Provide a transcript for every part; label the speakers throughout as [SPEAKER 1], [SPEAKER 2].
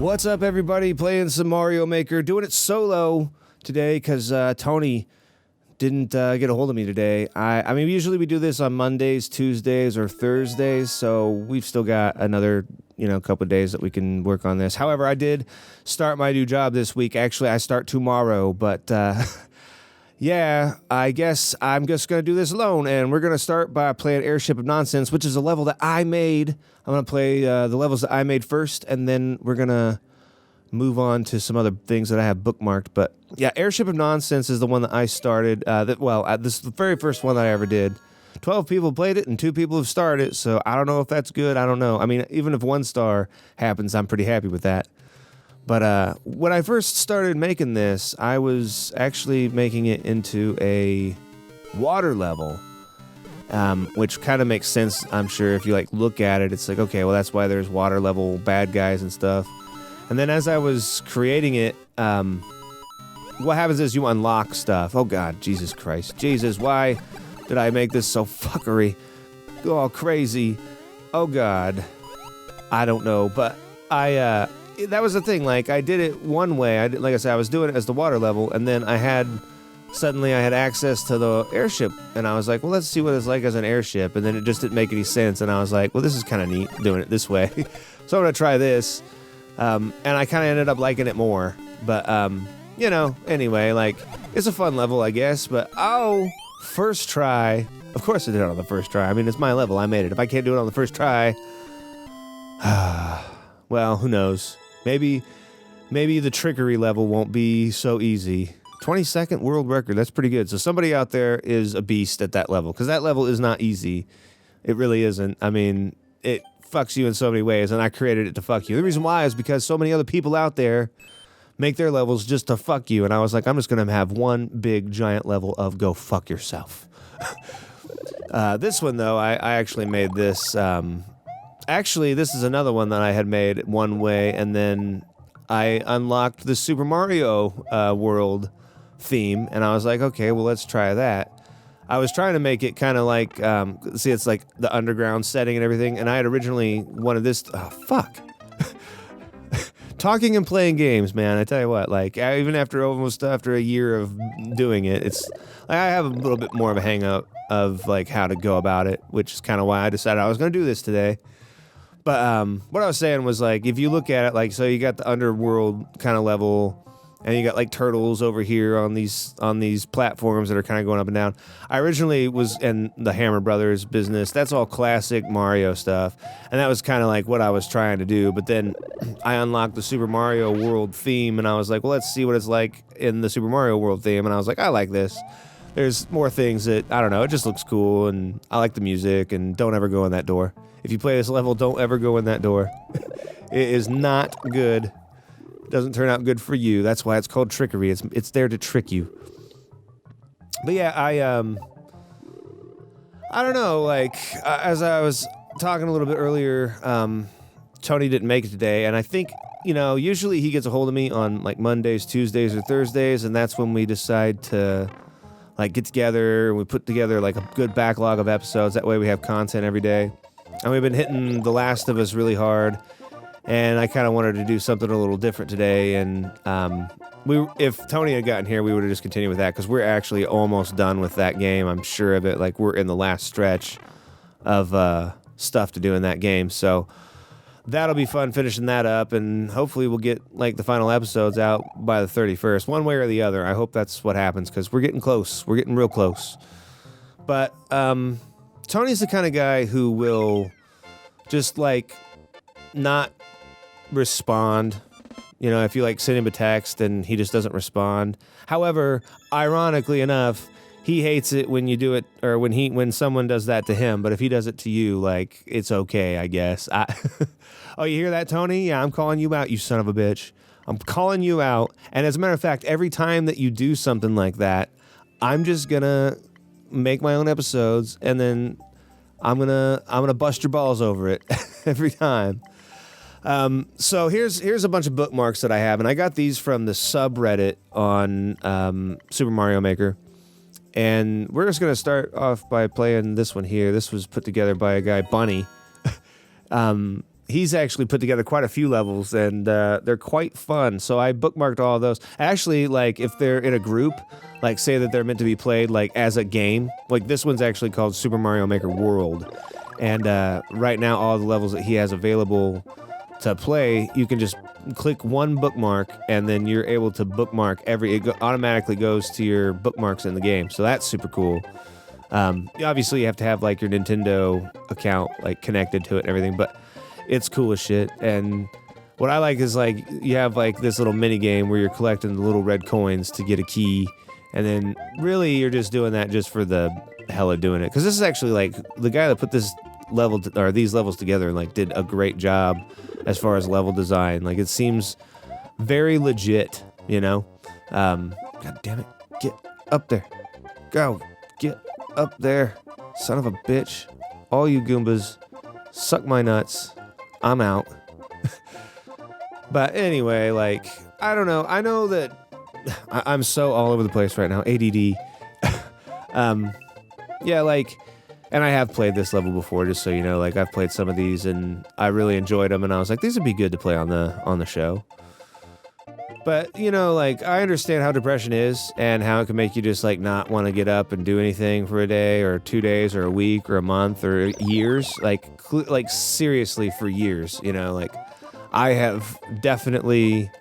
[SPEAKER 1] What's up, everybody? Playing some Mario Maker. Doing it solo today because Tony didn't get a hold of me today. I mean, usually we do this on Mondays, Tuesdays, or Thursdays, so we've still got another, couple of days that we can work on this. However, I did start my new job this week. Actually, I start tomorrow, but yeah, I guess I'm just going to do this alone, and we're going to start by playing Airship of Nonsense, which is a level that I made. I'm going to play the levels that I made first, and then we're going to move on to some other things that I have bookmarked. But yeah, Airship of Nonsense is the one that I started. This is the very first one that I ever did. 12 people played it, and 2 people have started it, so I don't know if that's good. I don't know. I mean, even if 1 star happens, I'm pretty happy with that. But when I first started making this, I was actually making it into a water level, which kind of makes sense, I'm sure. If you look at it, it's like, okay, well, that's why there's water level bad guys and stuff. And then as I was creating it, what happens is you unlock stuff. Oh, God, Jesus Christ. Jesus, why did I make this so fuckery? All crazy. Oh, God. I don't know, but that was the thing. I did it one way. Like I said, I was doing it as the water level, and then suddenly I had access to the airship, and I was like, well, let's see what it's like as an airship, and then it just didn't make any sense, and I was like, well, this is kind of neat doing it this way, so I'm going to try this, and I kind of ended up liking it more, but, anyway, it's a fun level, I guess, but, first try, of course I did it on the first try. I mean, it's my level, I made it. If I can't do it on the first try, well, who knows? Maybe the trickery level won't be so easy. 22nd world record, that's pretty good. So somebody out there is a beast at that level, because that level is not easy. It really isn't. I mean, it fucks you in so many ways, and I created it to fuck you. The reason why is because so many other people out there make their levels just to fuck you, and I was like, I'm just going to have one big giant level of go fuck yourself. This one, though, I actually made this... Actually, this is another one that I had made one way, and then I unlocked the Super Mario World theme, and I was like, okay, well, let's try that. I was trying to make it kind of like, it's like the underground setting and everything, and I had originally wanted this... Oh, fuck. Talking and playing games, man, I tell you what, even after a year of doing it, it's... I have a little bit more of a hang-up of, how to go about it, which is kind of why I decided I was going to do this today. But what I was saying was, if you look at it, so you got the underworld kind of level, and you got, turtles over here on these platforms that are kind of going up and down. I originally was in the Hammer Brothers business. That's all classic Mario stuff, and that was kind of, what I was trying to do. But then I unlocked the Super Mario World theme, and I was like, well, let's see what it's like in the Super Mario World theme, and I was like, I like this. There's more things that, I don't know, it just looks cool, and I like the music, and don't ever go in that door. If you play this level, don't ever go in that door. It is not good. It doesn't turn out good for you. That's why it's called trickery. It's there to trick you. But yeah, I don't know, as I was talking a little bit earlier, Tony didn't make it today, and I think, usually he gets a hold of me on, Mondays, Tuesdays, or Thursdays, and that's when we decide to... get together, and we put together a good backlog of episodes. That way we have content every day. And we've been hitting The Last of Us really hard, and I kind of wanted to do something a little different today. And if Tony had gotten here, we would have just continued with that, because we're actually almost done with that game. I'm sure of it. We're in the last stretch of stuff to do in that game. So that'll be fun finishing that up, and hopefully we'll get the final episodes out by the 31st, one way or the other. I hope that's what happens, because we're getting close. We're getting real close. But Tony's the kind of guy who will just not respond. If you send him a text and he just doesn't respond. However, ironically enough, he hates it when you do it, or when someone does that to him. But if he does it to you, it's okay, I guess. Oh, you hear that, Tony? Yeah, I'm calling you out, you son of a bitch. I'm calling you out. And as a matter of fact, every time that you do something like that, I'm just gonna make my own episodes, and then I'm gonna bust your balls over it every time. So here's a bunch of bookmarks that I have, and I got these from the subreddit on Super Mario Maker. And we're just going to start off by playing this one here. This was put together by a guy, Bunny. he's actually put together quite a few levels, and they're quite fun. So I bookmarked all of those. Actually, like if they're in a group, like say that they're meant to be played like as a game, like this one's actually called Super Mario Maker World. And right now, all the levels that he has available to play, you can just click one bookmark, and then you're able to bookmark automatically goes to your bookmarks in the game. So that's super cool. Obviously, you have to have like your Nintendo account like connected to it and everything, but it's cool as shit. And what I like is like you have like this little mini game where you're collecting the little red coins to get a key, and then really you're just doing that just for the hell of doing it. Because this is actually like the guy that put this these levels together and like did a great job as far as level design. Like it seems very legit, you know. God damn it, get up there, go get up there, son of a bitch! All you Goombas, suck my nuts. I'm out. But anyway, like I don't know. I know that I'm so all over the place right now. ADD. Yeah, like. And I have played this level before, just so you know. Like, I've played some of these, and I really enjoyed them, and I was like, these would be good to play on the show. But, you know, like, I understand how depression is, and how it can make you just, like, not want to get up and do anything for a day, or 2 days, or a week, or a month, or years. Like seriously, for years, you know? Like, I have definitely...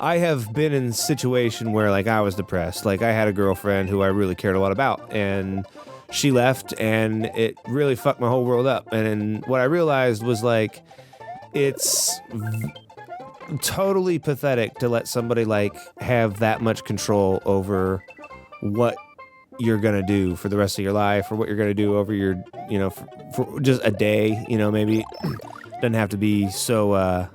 [SPEAKER 1] I have been in a situation where, like, I was depressed. Like, I had a girlfriend who I really cared a lot about, and she left, and it really fucked my whole world up. And what I realized was, like, it's totally pathetic to let somebody, like, have that much control over what you're gonna do for the rest of your life, or what you're gonna do over your, you know, for just a day, you know, maybe. Doesn't have to be so,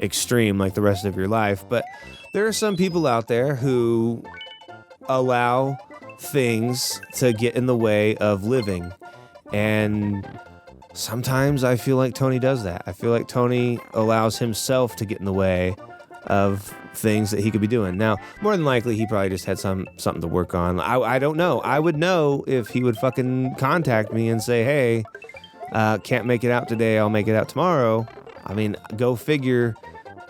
[SPEAKER 1] extreme like the rest of your life, but there are some people out there who allow things to get in the way of living, and sometimes I feel like Tony does that. I feel like Tony allows himself to get in the way of things that he could be doing. Now, more than likely, he probably just had something to work on. I don't know. I would know if he would fucking contact me and say, hey, can't make it out today, I'll make it out tomorrow. I mean, go figure.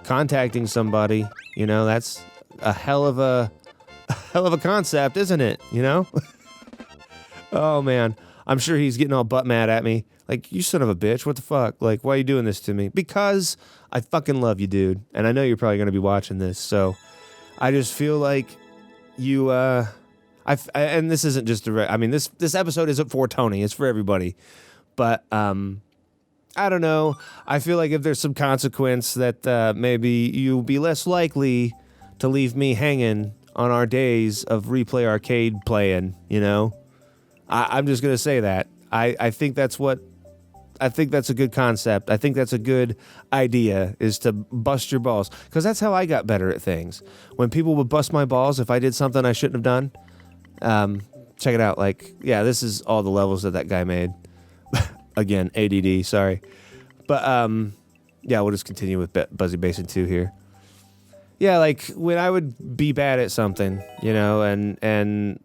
[SPEAKER 1] Contacting somebody, you know, that's a hell of a concept, isn't it? You know? Oh man, I'm sure he's getting all butt mad at me. Like, you son of a bitch, what the fuck? Like, why are you doing this to me? Because I fucking love you, dude. And I know you're probably gonna be watching this, so I just feel like you, and this isn't just this episode isn't for Tony, it's for everybody. But, I don't know. I feel like if there's some consequence that maybe you'll be less likely to leave me hanging on our days of replay arcade playing, you know? I'm just going to say that. I think that's a good concept. I think that's a good idea, is to bust your balls. Because that's how I got better at things. When people would bust my balls if I did something I shouldn't have done, check it out. Like, yeah, this is all the levels that guy made. Again, ADD, sorry. But, yeah, we'll just continue with Buzzy Basin 2 here. Yeah, like, when I would be bad at something, you know, and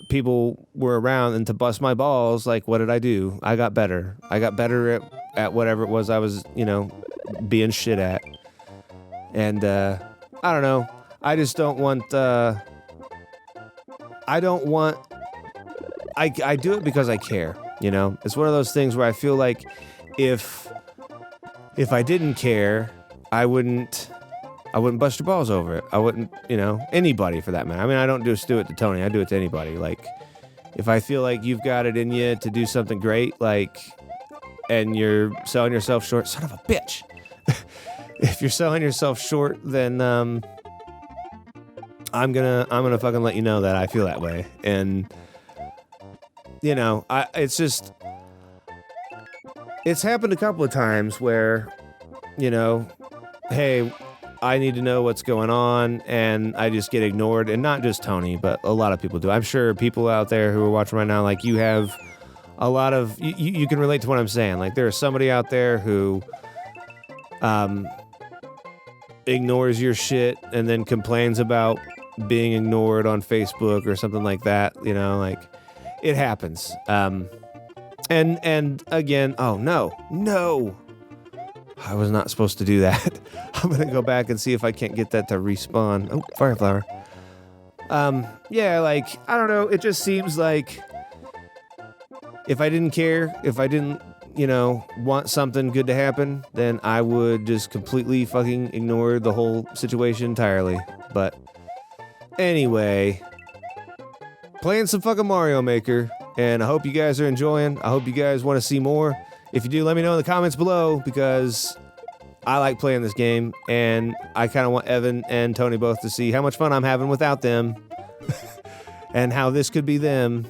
[SPEAKER 1] people were around and to bust my balls, like, what did I do? I got better. I got better at whatever it was I was, you know, being shit at. And, I don't know. I just don't want, I do it because I care. You know, it's one of those things where I feel like if I didn't care, I wouldn't bust your balls over it. I wouldn't, you know, anybody for that matter. I mean, I don't just do it to Tony. I do it to anybody. Like, if I feel like you've got it in you to do something great, like, and you're selling yourself short, son of a bitch. If you're selling yourself short, then I'm gonna fucking let you know that I feel that way. And you know, it's happened a couple of times where, you know, hey, I need to know what's going on, and I just get ignored. And not just Tony, but a lot of people do. I'm sure people out there who are watching right now, like, you have a lot of, you can relate to what I'm saying. Like, there's somebody out there who ignores your shit and then complains about being ignored on Facebook or something like that, you know, like, it happens. And again, oh no. I was not supposed to do that. I'm gonna go back and see if I can't get that to respawn. Oh, fire flower. Yeah, like, I don't know, it just seems like if I didn't care, if I didn't, you know, want something good to happen, then I would just completely fucking ignore the whole situation entirely. But anyway, playing some fucking Mario Maker, and I hope you guys are enjoying. I hope you guys want to see more. If you do, let me know in the comments below, because I like playing this game, and I kind of want Evan and Tony both to see how much fun I'm having without them, and how this could be them.